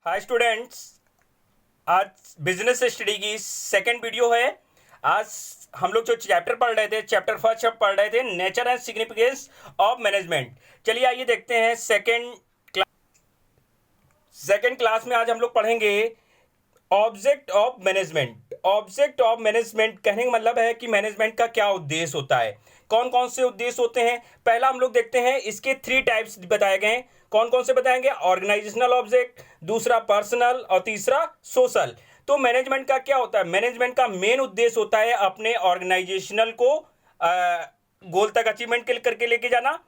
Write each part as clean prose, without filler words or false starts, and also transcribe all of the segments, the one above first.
Hi students, आज business study की second video है। आज हम लोग जो चैप्टर पढ़ रहे थे, चैप्टर फर्स्ट पढ़ रहे थे, nature and significance of management. चलिए आइए देखते हैं सेकंड क्लास में आज हम लोग पढ़ेंगे object of management. Object of management कहने का मतलब है कि मैनेजमेंट का क्या उद्देश्य होता है, कौन कौन से उद्देश्य होते हैं। पहला हम लोग देखते हैं, इसके 3 टाइप्स बताए गए हैं। कौन कौन से बताएंगे? ऑर्गेनाइजेशनल ऑब्जेक्ट, दूसरा पर्सनल और तीसरा सोशल। तो मैनेजमेंट का क्या होता है? मैनेजमेंट का मेन उद्देश्य होता है अपने ऑर्गेनाइजेशनल को गोल तक अचीवमेंट करके लेके जाना।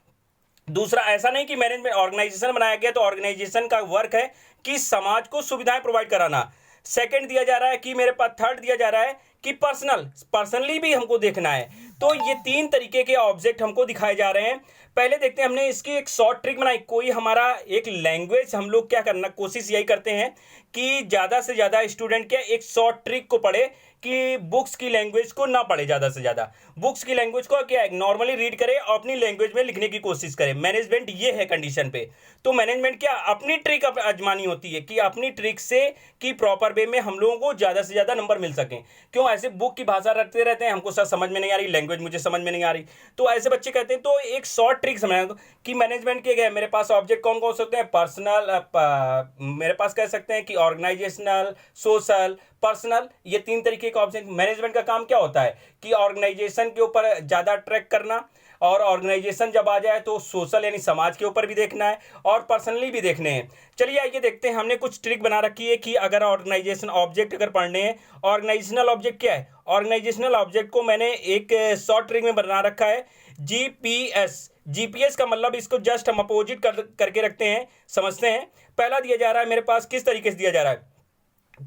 दूसरा, ऐसा नहीं कि मैनेजमेंट ऑर्गेनाइजेशन बनाया गया तो ऑर्गेनाइजेशन का वर्क है कि समाज को सुविधाएं प्रोवाइड कराना। सेकंड दिया जा रहा है कि मेरे पास थर्ड दिया जा रहा है कि पर्सनली भी हमको देखना है। तो ये 3 तरीके के ऑब्जेक्ट हमको दिखाए जा रहे हैं। पहले देखते हैं, हमने इसकी एक शॉर्ट ट्रिक बनाई। कोई हमारा एक लैंग्वेज, हम लोग क्या करना कोशिश यही करते हैं कि ज़्यादा से ज़्यादा स्टूडेंट क्या एक शॉर्ट ट्रिक को पढ़े, कि बुक्स की लैंग्वेज को ना पढ़े। ज़्यादा से ज़्यादा बुक्स की लैंग्वेज को क्या है, नॉर्मली रीड करे और अपनी लैंग्वेज में लिखने की कोशिश करे। मैनेजमेंट ये है कंडीशन पे। तो मैनेजमेंट क्या अपनी ट्रिक आजमानी होती है कि अपनी ट्रिक से कि प्रॉपर वे में हम लोगों को ज़्यादा से ज़्यादा नंबर मिल सकें। क्यों? ऐसे बुक की भाषा रटते रहते हैं, हमको सब समझ में नहीं आ रही, लैंग्वेज मुझे समझ में नहीं आ रही, तो ऐसे बच्चे कहते हैं। तो एक शॉर्ट ट्रिक समझ कि मैनेजमेंट के गए, मेरे पास ऑब्जेक्ट कौन कौन से होते हैं? पर्सनल, मेरे पास कह सकते हैं कि ऑर्गेनाइजेशनल, सोशल, पर्सनल, ये 3 तरीके का ऑब्जेक्ट। मैनेजमेंट का काम क्या होता है कि ऑर्गेनाइजेशन के ऊपर ज़्यादा ट्रैक करना, और ऑर्गेनाइजेशन जब आ जाए तो सोशल यानी समाज के ऊपर भी देखना है और पर्सनली भी देखने हैं। चलिए आइए देखते हैं, हमने कुछ ट्रिक बना रखी है कि अगर ऑर्गेनाइजेशन ऑब्जेक्ट अगर पढ़ने हैं। ऑर्गेनाइजेशनल ऑब्जेक्ट क्या है? ऑर्गेनाइजेशनल ऑब्जेक्ट को मैंने एक शॉर्ट ट्रिक में बना रखा है, जीपीएस। जीपीएस का मतलब इसको जस्ट हम अपोजिट करके रखते हैं, समझते हैं। पहला दिया जा रहा है मेरे पास, किस तरीके से दिया जा रहा है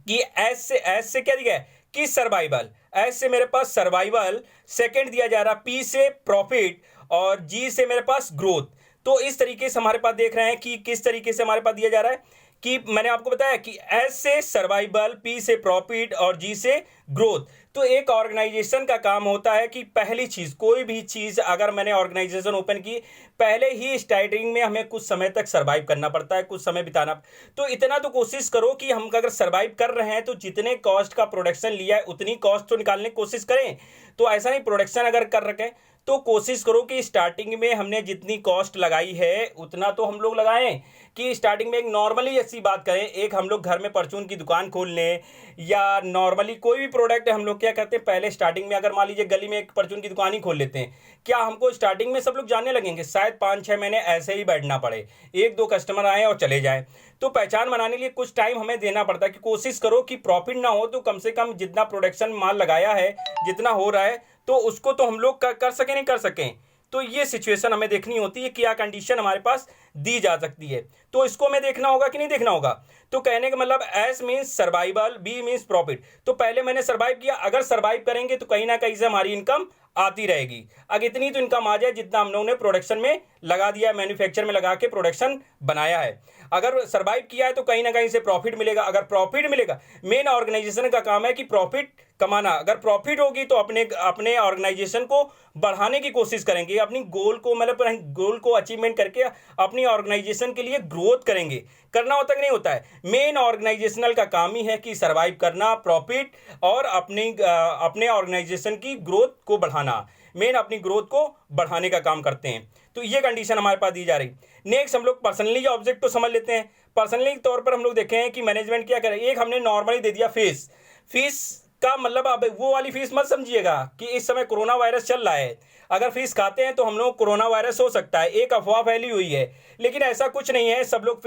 कि एस से क्या दिया है कि सर्वाइवल, एस से मेरे पास सर्वाइवल। सेकंड दिया जा रहा पी से प्रॉफिट और जी से मेरे पास ग्रोथ। तो इस तरीके से हमारे पास देख रहे हैं कि किस तरीके से हमारे पास दिया जा रहा है कि मैंने आपको बताया कि एस से सर्वाइवल, पी से प्रॉफिट और जी से ग्रोथ। तो एक ऑर्गेनाइजेशन का काम होता है कि पहली चीज़, कोई भी चीज़ अगर मैंने ऑर्गेनाइजेशन ओपन की, पहले ही स्टार्टिंग में हमें कुछ समय तक सर्वाइव करना पड़ता है, कुछ समय बिताना। तो इतना तो कोशिश करो कि हम अगर सर्वाइव कर रहे हैं तो जितने कॉस्ट का प्रोडक्शन लिया है उतनी कॉस्ट तो निकालने की कोशिश करें। तो ऐसा नहीं, प्रोडक्शन अगर कर रखें तो कोशिश करो कि स्टार्टिंग में हमने जितनी कॉस्ट लगाई है उतना तो हम लोग लगाएं। कि स्टार्टिंग में एक नॉर्मली ऐसी बात करें, एक हम लोग घर में परचून की दुकान खोल लें या नॉर्मली कोई भी प्रोडक्ट हम लोग क्या करते हैं, पहले स्टार्टिंग में अगर मान लीजिए गली में एक परचून की दुकान ही खोल लेते हैं, क्या हमको स्टार्टिंग में सब लोग जानने लगेंगे? शायद 5-6 महीने ऐसे ही बैठना पड़े, 1-2 कस्टमर आए और चले जाएं। तो पहचान बनाने के लिए कुछ टाइम हमें देना पड़ता है कि कोशिश करो कि प्रॉफिट ना हो तो कम से कम जितना प्रोडक्शन माल लगाया है, जितना हो रहा है, तो उसको तो हम लोग कर सकें नहीं कर सकें। तो ये सिचुएशन हमें देखनी होती है, क्या कंडीशन हमारे पास दी जा सकती है, तो इसको हमें देखना होगा कि नहीं देखना होगा। तो कहने का मतलब S means survival, B means profit. तो पहले मैंने सर्वाइव किया, अगर सर्वाइव करेंगे तो कहीं ना कहीं से हमारी इनकम आती रहेगी। अगर इतनी तो इनकम आ जाए जितना हम लोगों ने प्रोडक्शन में लगा दिया है, मैन्युफैक्चर में लगा के प्रोडक्शन बनाया है। अगर सर्वाइव किया है तो कहीं ना कहीं से प्रॉफिट मिलेगा। अगर प्रॉफिट मिलेगा, मेन ऑर्गेनाइजेशन का काम है कि प्रॉफिट कमाना। अगर प्रॉफिट होगी तो अपने ऑर्गेनाइजेशन को बढ़ाने की कोशिश करेंगे, अपनी गोल को मतलब गोल को अचीवमेंट करके अपनी ऑर्गेनाइजेशन के लिए ग्रोथ करेंगे। करना होता कि नहीं होता है? मेन ऑर्गेनाइजेशनल का काम ही है कि सर्वाइव करना, प्रॉफिट और अपने ऑर्गेनाइजेशन की ग्रोथ को बढ़ाना। मेन अपनी ग्रोथ को बढ़ाने का काम करते हैं। तो ये कंडीशन हमारे पास दी जा रही। नेक्स्ट हम लोग पर्सनली ऑब्जेक्ट को समझ लेते हैं। पर्सनली तौर पर हम लोग देखें कि मैनेजमेंट क्या करे। एक हमने नॉर्मली दे दिया फीस। फीस का मतलब अब वो वाली फीस मत समझिएगा कि इस समय कोरोना वायरस चल रहा है, अगर फीस खाते हैं तो हम लोग कोरोना वायरस हो सकता है, एक अफवाह फैली हुई है। लेकिन ऐसा कुछ नहीं है, सब लोग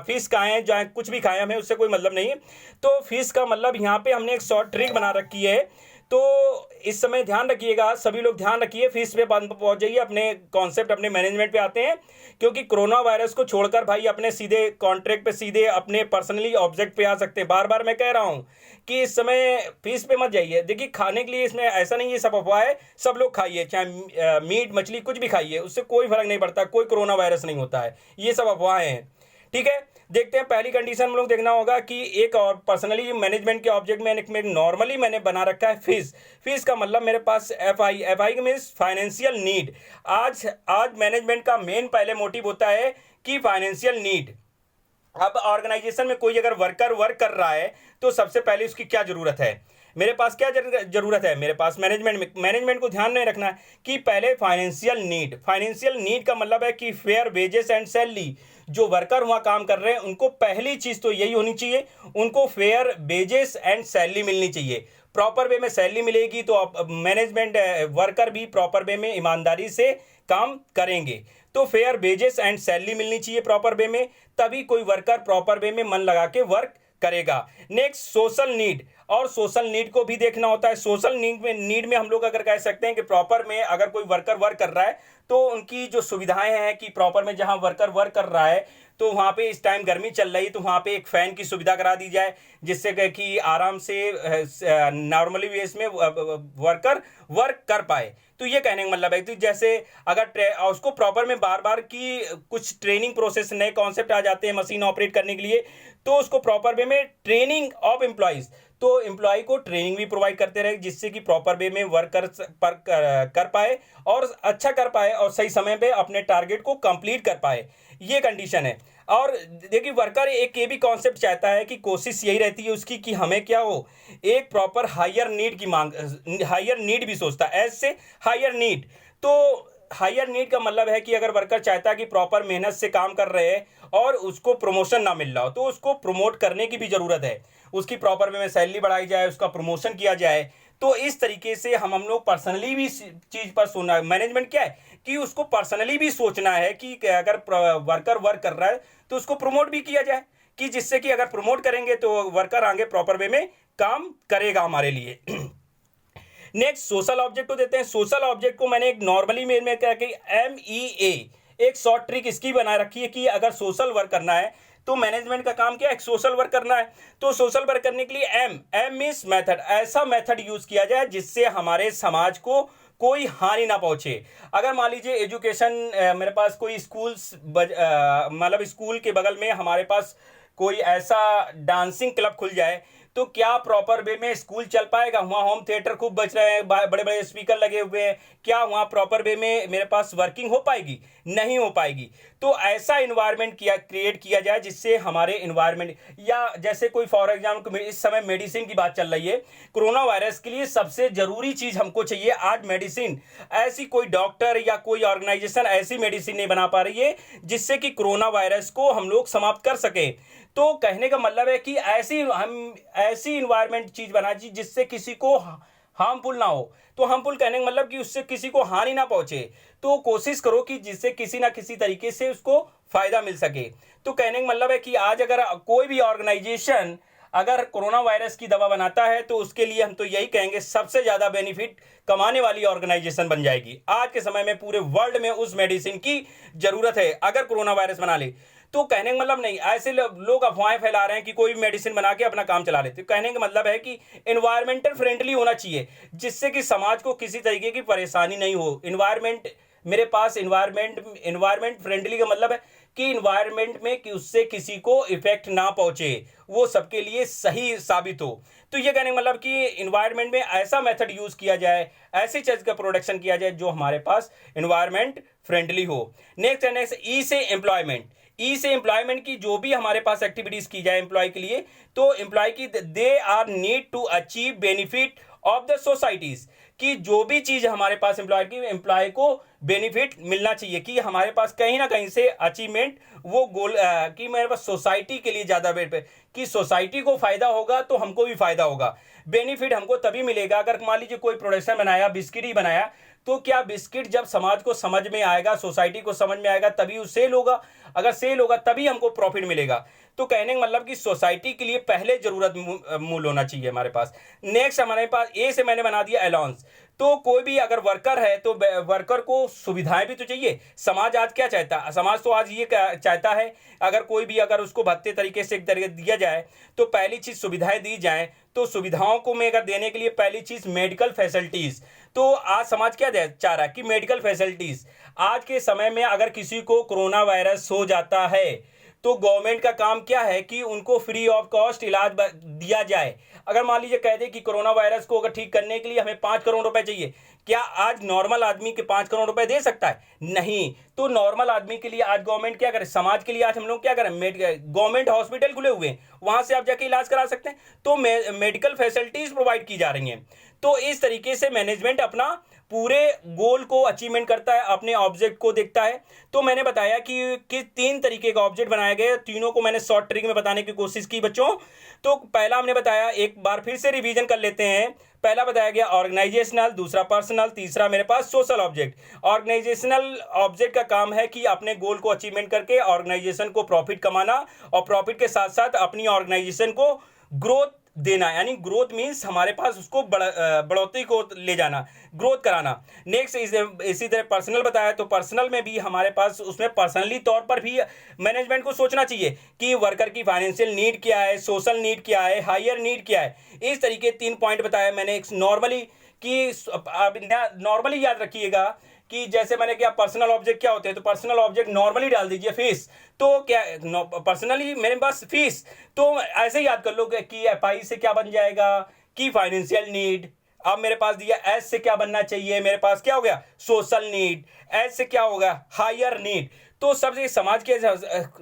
फीस खाएं चाहे कुछ भी खाएं, हमें उससे कोई मतलब नहीं है। तो फीस का मतलब यहाँ पे हमने एक शॉर्ट ट्रिक बना रखी है। तो इस समय ध्यान रखिएगा, सभी लोग ध्यान रखिए, फीस पे पहुंच जाइए। अपने कॉन्सेप्ट अपने मैनेजमेंट पे आते हैं, क्योंकि कोरोना वायरस को छोड़कर भाई अपने सीधे कॉन्ट्रैक्ट पे, सीधे अपने पर्सनली ऑब्जेक्ट पे आ सकते हैं। बार बार मैं कह रहा हूँ कि इस समय फीस पे मत जाइए। देखिए, खाने के लिए इसमें ऐसा नहीं है सब अफवाह है, सब लोग खाइए, चाहे मीट मछली कुछ भी खाइए, उससे कोई फर्क नहीं पड़ता, कोई कोरोना वायरस नहीं होता है, ये सब अफवाहें हैं। ठीक है, देखते हैं। पहली कंडीशन हम लोग देखना होगा कि एक और पर्सनली मैनेजमेंट के ऑब्जेक्ट में नॉर्मली मैंने बना रखा है फीस। फीस का मतलब मेरे पास F I means financial need. आज मैनेजमेंट का मेन पहले मोटिव होता है कि फाइनेंशियल नीड। अब ऑर्गेनाइजेशन में कोई अगर वर्कर वर्क कर रहा है तो सबसे पहले उसकी क्या जरूरत है, मेरे पास क्या जरूरत है, मेरे पास मैनेजमेंट को ध्यान नहीं रखना है कि पहले फाइनेंशियल नीड का मतलब है कि फेयर वेजेस एंड सैलरी। जो वर्कर वहाँ काम कर रहे हैं उनको पहली चीज़ तो यही होनी चाहिए, उनको फेयर वेजेस एंड सैलरी मिलनी चाहिए। प्रॉपर वे में सैलरी मिलेगी तो मैनेजमेंट वर्कर भी प्रॉपर वे में ईमानदारी से काम करेंगे। तो फेयर वेजेस एंड सैलरी मिलनी चाहिए प्रॉपर वे में, तभी कोई वर्कर प्रॉपर वे में मन लगा के वर्क करेगा। नेक्स्ट सोशल नीड, और सोशल नीड को भी देखना होता है। सोशल नीड में हम लोग अगर कह सकते हैं कि प्रॉपर में अगर कोई वर्कर वर्क कर रहा है तो उनकी जो सुविधाएं हैं कि प्रॉपर में जहां वर्कर वर्क कर रहा है तो वहाँ पे इस टाइम गर्मी चल रही है तो वहाँ पे एक फ़ैन की सुविधा करा दी जाए, जिससे कि आराम से नॉर्मली वेस में वर्कर वर्क कर पाए। तो ये कहने का मतलब है कि जैसे अगर उसको प्रॉपर में बार बार की कुछ ट्रेनिंग प्रोसेस, नए कॉन्सेप्ट आ जाते हैं मशीन ऑपरेट करने के लिए, तो उसको प्रॉपर वे में ट्रेनिंग ऑफ एम्प्लॉयज़, तो एम्प्लॉय को ट्रेनिंग भी प्रोवाइड करते रहे जिससे कि प्रॉपर वे में वर्क कर पाए और अच्छा कर पाए और सही समय पे अपने टारगेट को कंप्लीट कर पाए। ये कंडीशन है। और देखिए वर्कर एक ये भी कॉन्सेप्ट चाहता है कि कोशिश यही रहती है उसकी कि हमें क्या हो, एक प्रॉपर हायर नीड की मांग, हायर नीड भी सोचता है एज से हायर नीड। तो हायर नीड का मतलब है कि अगर वर्कर चाहता है कि प्रॉपर मेहनत से काम कर रहे हैं और उसको प्रमोशन ना मिल रहा हो तो उसको प्रमोट करने की भी ज़रूरत है, उसकी प्रॉपर वे में सैलरी बढ़ाई जाए, उसका प्रमोशन किया जाए। तो इस तरीके से हम लोग पर्सनली भी चीज़ पर सोचना, मैनेजमेंट क्या है कि उसको पर्सनली भी सोचना है कि अगर वर्कर वर्क कर रहा है तो उसको प्रमोट भी किया जाए, कि जिससे कि अगर प्रमोट करेंगे तो वर्कर आगे प्रॉपर वे में काम करेगा हमारे लिए। नेक्स्ट सोशल ऑब्जेक्ट को देते हैं। सोशल ऑब्जेक्ट को मैंने एक नॉर्मली में क्या कि MEA, एक शॉर्ट ट्रिक इसकी बना रखी है कि अगर सोशल वर्क करना है तो मैनेजमेंट का काम क्या है, सोशल वर्क करना है। तो सोशल वर्क करने के लिए एम मीन्स मेथड, ऐसा मेथड यूज किया जाए जिससे हमारे समाज को कोई हानि ना पहुंचे। अगर मान लीजिए एजुकेशन, मेरे पास कोई स्कूल्स मतलब स्कूल के बगल में हमारे पास कोई ऐसा डांसिंग क्लब खुल जाए तो क्या प्रॉपर वे में स्कूल चल पाएगा? वहाँ होम थिएटर खूब बच रहे हैं, बड़े बड़े स्पीकर लगे हुए हैं, क्या वहाँ प्रॉपर वे में मेरे पास वर्किंग हो पाएगी? नहीं हो पाएगी। तो ऐसा इन्वायरमेंट क्रिएट किया जाए जिससे हमारे इन्वायरमेंट, या जैसे कोई फॉर एग्जाम्पल इस समय मेडिसिन की बात चल रही है, कोरोना वायरस के लिए सबसे जरूरी चीज हमको चाहिए आज मेडिसिन। ऐसी कोई डॉक्टर या कोई ऑर्गेनाइजेशन ऐसी मेडिसिन नहीं बना पा रही है जिससे कि कोरोना वायरस को हम लोग समाप्त कर सके। तो कहने का मतलब है कि ऐसी इन्वायरमेंट चीज बना चाहिए जिससे किसी को हार्मफुल ना हो। तो हार्मफुल कहने का मतलब कि उससे किसी को हानि ना पहुंचे, तो कोशिश करो कि जिससे किसी ना किसी तरीके से उसको फायदा मिल सके। तो कहने का मतलब है कि आज अगर कोई भी ऑर्गेनाइजेशन अगर कोरोना वायरस की दवा बनाता है तो उसके लिए हम तो यही कहेंगे सबसे ज्यादा बेनिफिट कमाने वाली ऑर्गेनाइजेशन बन जाएगी। आज के समय में पूरे वर्ल्ड में उस मेडिसिन की जरूरत है अगर कोरोना वायरस बना ले। तो कहने का मतलब नहीं ऐसे लोग अफवाहें फैला रहे हैं कि कोई भी मेडिसिन बना के अपना काम चला लेते। कहने का मतलब है कि एनवायरमेंटल फ्रेंडली होना चाहिए जिससे कि समाज को किसी तरीके की परेशानी नहीं हो। एनवायरमेंट मेरे पास एनवायरमेंट फ्रेंडली का मतलब है कि एनवायरमेंट में कि उससे किसी को इफेक्ट ना पहुंचे, वो सबके लिए सही साबित हो। तो ये कहने का मतलब कि एनवायरमेंट में ऐसा मेथड यूज किया जाए, ऐसी चीज का प्रोडक्शन किया जाए जो हमारे पास एनवायरमेंट फ्रेंडली हो। नेक्स्ट ई से एम्प्लॉयमेंट। ई से एम्प्लॉयमेंट की जो भी हमारे पास एक्टिविटीज की जाए एम्प्लॉय के लिए, तो एम्प्लॉय की they are need to achieve benefit of the societies, कि जो भी चीज हमारे पास एम्प्लॉय को बेनिफिट मिलना चाहिए, कि हमारे पास कहीं ना कहीं से अचीवमेंट वो गोल कि मेरे पास सोसाइटी के लिए ज्यादा कि सोसाइटी को फायदा होगा तो हमको भी फायदा होगा। बेनिफिट हमको तभी मिलेगा अगर मान लीजिए कोई प्रोडक्शन बनाया, बिस्किट ही बनाया, तो क्या बिस्किट जब समाज को समझ में आएगा, सोसाइटी को समझ में आएगा तभी वो सेल होगा। अगर सेल होगा तभी हमको प्रॉफिट मिलेगा। तो कहने का मतलब कि सोसाइटी के लिए पहले जरूरत मूल होना चाहिए हमारे पास। नेक्स्ट हमारे पास ए से मैंने बना दिया अलाउंस। तो कोई भी अगर वर्कर है तो वर्कर को सुविधाएं भी तो चाहिए। समाज आज क्या चाहता है? समाज तो आज ये चाहता है अगर कोई भी अगर उसको भत्ते तरीके से एक तरीके दिया जाए तो पहली चीज सुविधाएं दी जाए। तो सुविधाओं को में अगर देने के लिए पहली चीज मेडिकल फैसिलिटीज। तो आज समाज क्या चाह रहा है कि मेडिकल फैसिलिटीज। आज के समय में अगर किसी को कोरोना वायरस हो जाता है तो गवर्नमेंट का काम क्या है कि उनको फ्री ऑफ कॉस्ट इलाज दिया जाए। अगर मान लीजिए कह दे कि कोरोना वायरस को अगर ठीक करने के लिए हमें 5 करोड़ रुपए चाहिए, क्या आज नॉर्मल आदमी के 5 करोड़ रुपए दे सकता है? नहीं। तो नॉर्मल आदमी के लिए आज गवर्नमेंट क्या करे, समाज के लिए आज हम लोग क्या करें, गवर्नमेंट हॉस्पिटल खुले हुए हैं, वहां से आप जाके इलाज करा सकते हैं, तो मेडिकल फैसिलिटीज प्रोवाइड की जा रही हैं। तो इस तरीके से मैनेजमेंट अपना पूरे गोल को अचीवमेंट करता है, अपने ऑब्जेक्ट को देखता है। तो मैंने बताया कि 3 तरीके का ऑब्जेक्ट बनाए गए, तीनों को मैंने शॉर्ट ट्रिक में बताने की कोशिश की बच्चों। तो पहला हमने बताया, एक बार फिर से रिवीजन कर लेते हैं। पहला बताया गया ऑर्गेनाइजेशनल, दूसरा पर्सनल, तीसरा मेरे पास सोशल ऑब्जेक्ट। ऑर्गेनाइजेशनल ऑब्जेक्ट का काम है कि अपने गोल को अचीवमेंट करके ऑर्गेनाइजेशन को प्रॉफिट कमाना, और प्रॉफिट के साथ साथ अपनी ऑर्गेनाइजेशन को ग्रोथ देना, यानी ग्रोथ मीन्स हमारे पास उसको बढ़ोतरी को ले जाना, ग्रोथ कराना। नेक्स्ट इसी तरह पर्सनल बताया, तो पर्सनल में भी हमारे पास उसमें पर्सनली तौर पर भी मैनेजमेंट को सोचना चाहिए कि वर्कर की फाइनेंशियल नीड क्या है, सोशल नीड क्या है, हायर नीड क्या है। इस तरीके 3 पॉइंट बताया मैंने। एक नॉर्मली कि नॉर्मली याद रखिएगा कि जैसे मैंने क्या पर्सनल ऑब्जेक्ट क्या होते हैं, तो पर्सनल ऑब्जेक्ट नॉर्मली डाल दीजिए फीस, तो क्या पर्सनली मेरे पास फीस, तो ऐसे ही याद कर लो कि एफआई से क्या बन जाएगा कि फाइनेंशियल नीड। अब मेरे पास दिया एस से क्या बनना चाहिए, मेरे पास क्या हो गया सोशल नीड, एस से क्या होगा हायर नीड। तो सबसे समाज के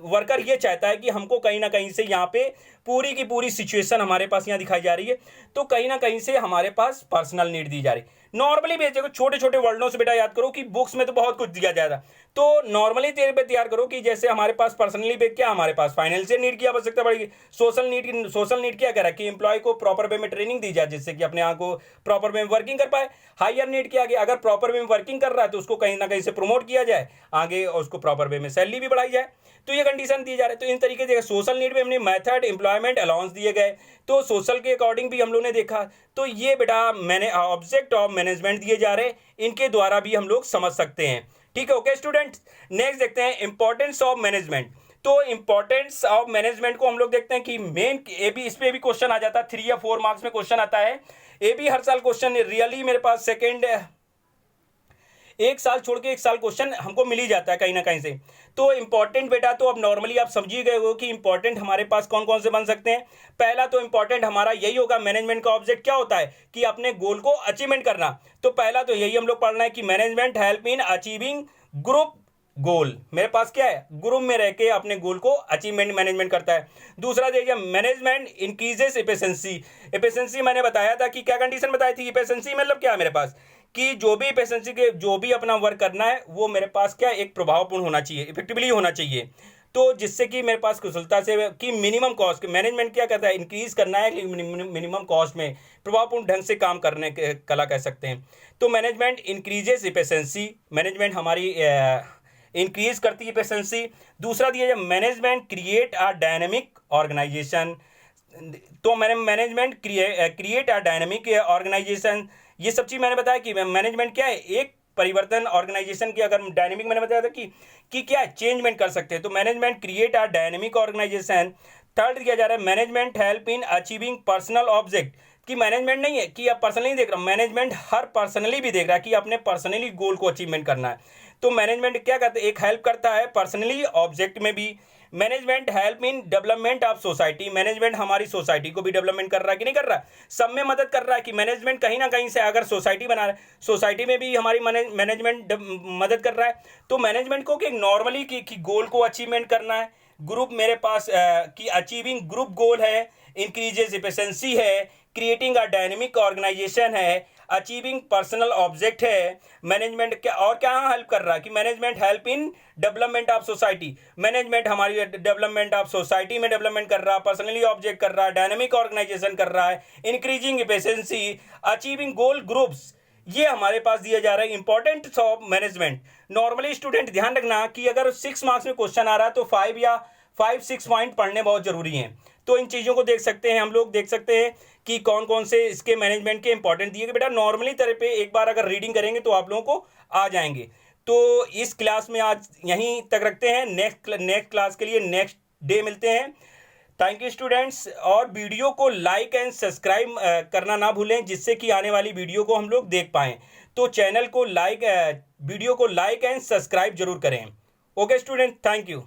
वर्कर ये चाहता है कि हमको कहीं ना कहीं से यहाँ पे पूरी की पूरी सिचुएशन हमारे पास यहाँ दिखाई जा रही है, तो कहीं ना कहीं से हमारे पास पर्सनल नीड दी जा रही है। नॉर्मली भी देखो छोटे छोटे वर्डों से बेटा याद करो कि बुक्स में तो बहुत कुछ दिया जाता है, तो नॉर्मली तेरे पे तैयार करो कि जैसे हमारे पास पर्सनली पे क्या, हमारे पास फाइनेंशियल नीड की आवश्यकता पड़ेगी। सोशल नीड क्या कह रहा है कि एम्प्लॉय को प्रॉपर वे में ट्रेनिंग दी जाए जिससे कि अपने आप को प्रॉपर वे में वर्किंग कर पाए। हायर नीड क्या, अगर प्रॉपर वे में वर्किंग कर रहा है तो उसको कहीं ना कहीं से प्रमोट किया जाए आगे, और उसको प्रॉपर वे में सैलरी भी बढ़ाई जाए, तो ये कंडीशन दी जा रही है। तो इन तरीके से सोशल नीड में हमने मेथड, एम्प्लॉयमेंट, अलाउंस दिए गए, तो सोशल के अकॉर्डिंग भी हम लोग ने देखा। तो ये बेटा मैंने ऑब्जेक्ट ऑफ मैनेजमेंट दिए जा रहे, इनके द्वारा भी हम लोग समझ सकते हैं। ठीक है, ओके स्टूडेंट्स। नेक्स्ट देखते हैं इंपॉर्टेंस ऑफ मैनेजमेंट। तो इंपॉर्टेंस ऑफ मैनेजमेंट को हम लोग देखते हैं कि मेन ए बी, इस पे भी क्वेश्चन आ जाता है, 3 या 4 मार्क्स में क्वेश्चन आता है। ए बी हर साल क्वेश्चन रियली मेरे पास सेकेंड, एक साल छोड़ के एक साल क्वेश्चन हमको मिल ही जाता है कहीं ना कहीं से। तो इंपॉर्टेंट बेटा, तो अब नॉर्मली आप समझ ही गए हो कि इंपॉर्टेंट हमारे पास कौन कौन से बन सकते हैं। पहला तो इंपॉर्टेंट हमारा यही होगा, मैनेजमेंट का ऑब्जेक्ट क्या होता है कि अपने गोल को अचीवमेंट करना। तो पहला तो यही हम लोग पढ़ना है कि management help in achieving group गोल। मेरे पास क्या है, ग्रुप में रह के अपने गोल को अचीवमेंट मैनेजमेंट करता है। दूसरा देखिए मैनेजमेंट इंक्रीजेस एफिशिएंसी। एफिशिएंसी मैंने बताया था कि क्या कंडीशन बताई थी, एफिशिएंसी मतलब क्या है मेरे पास कि जो भी एफिशिएंसी के जो भी अपना वर्क करना है वो मेरे पास क्या एक प्रभावपूर्ण होना चाहिए, इफेक्टिवली होना चाहिए। तो जिससे कि मेरे पास कुशलता से कि मिनिमम कॉस्ट, मैनेजमेंट क्या कहता है इंक्रीज करना है मिनिमम कॉस्ट में प्रभावपूर्ण ढंग से काम करने के कला कह सकते हैं। तो मैनेजमेंट इंक्रीजेस एफिशिएंसी, मैनेजमेंट हमारी इंक्रीज करती है एफिशिएंसी। दूसरा दिया जाए management create a dynamic organisation. तो मैंने management create a dynamic organisation, ये सब चीज़ मैंने बताया कि मैनेजमेंट क्या है एक परिवर्तन ऑर्गेनाइजेशन की, अगर डायनेमिक मैंने बताया था कि क्या चेंजमेंट कर सकते हैं। तो management create a dynamic organisation. Third किया जा रहा है management help in achieving personal object, कि मैनेजमेंट नहीं है कि आप पर्सनली देख रहा, मैनेजमेंट हर पर्सनली भी देख रहा है कि अपने पर्सनली गोल को अचीवमेंट करना है। तो मैनेजमेंट क्या करता है, एक हेल्प करता है पर्सनली ऑब्जेक्ट में भी। Management help in development of society, management हमारी सोसाइटी को भी डेवलपमेंट कर रहा है कि नहीं कर रहा, सब में मदद कर रहा है कि मैनेजमेंट कहीं ना कहीं से अगर सोसाइटी बना रहा है, सोसाइटी में भी हमारी मैनेजमेंट मदद कर रहा है। तो मैनेजमेंट को कि नॉर्मली कि गोल को अचीवमेंट करना है, ग्रुप मेरे पास कि अचीविंग ग्रुप गोल है, इंक्रीजेस एफिशिएंसी है, क्रिएटिंग अ डायनेमिक ऑर्गेनाइजेशन है, अचीविंग पर्सनल ऑब्जेक्ट है। मैनेजमेंट क्या और क्या हेल्प कर रहा है कि management help in development of society, management हमारी डेवलपमेंट ऑफ सोसाइटी में डेवलपमेंट कर रहा है, पर्सनली ऑब्जेक्ट कर रहा है, डायनेमिक ऑर्गेनाइजेशन कर रहा है, इंक्रीजिंग एफिशिएंसी, अचीविंग गोल ग्रुप्स, ये हमारे पास दिया जा रहा है important of management. Normally student ध्यान रखना कि अगर 6 मार्क्स में क्वेश्चन आ रहा है तो 5 पॉइंट पढ़ने बहुत जरूरी हैं। तो इन चीज़ों को देख सकते हैं, हम लोग देख सकते हैं कि कौन कौन से इसके मैनेजमेंट के इंपॉर्टेंट दिए गए। बेटा नॉर्मली तरह पे एक बार अगर रीडिंग करेंगे तो आप लोगों को आ जाएंगे। तो इस क्लास में आज यहीं तक रखते हैं, नेक्स्ट क्लास के लिए नेक्स्ट डे मिलते हैं। थैंक यू स्टूडेंट्स, और वीडियो को लाइक एंड सब्सक्राइब करना ना भूलें जिससे कि आने वाली वीडियो को हम लोग देख पाएँ। तो चैनल को वीडियो को लाइक एंड सब्सक्राइब जरूर करें। Okay student, thank you.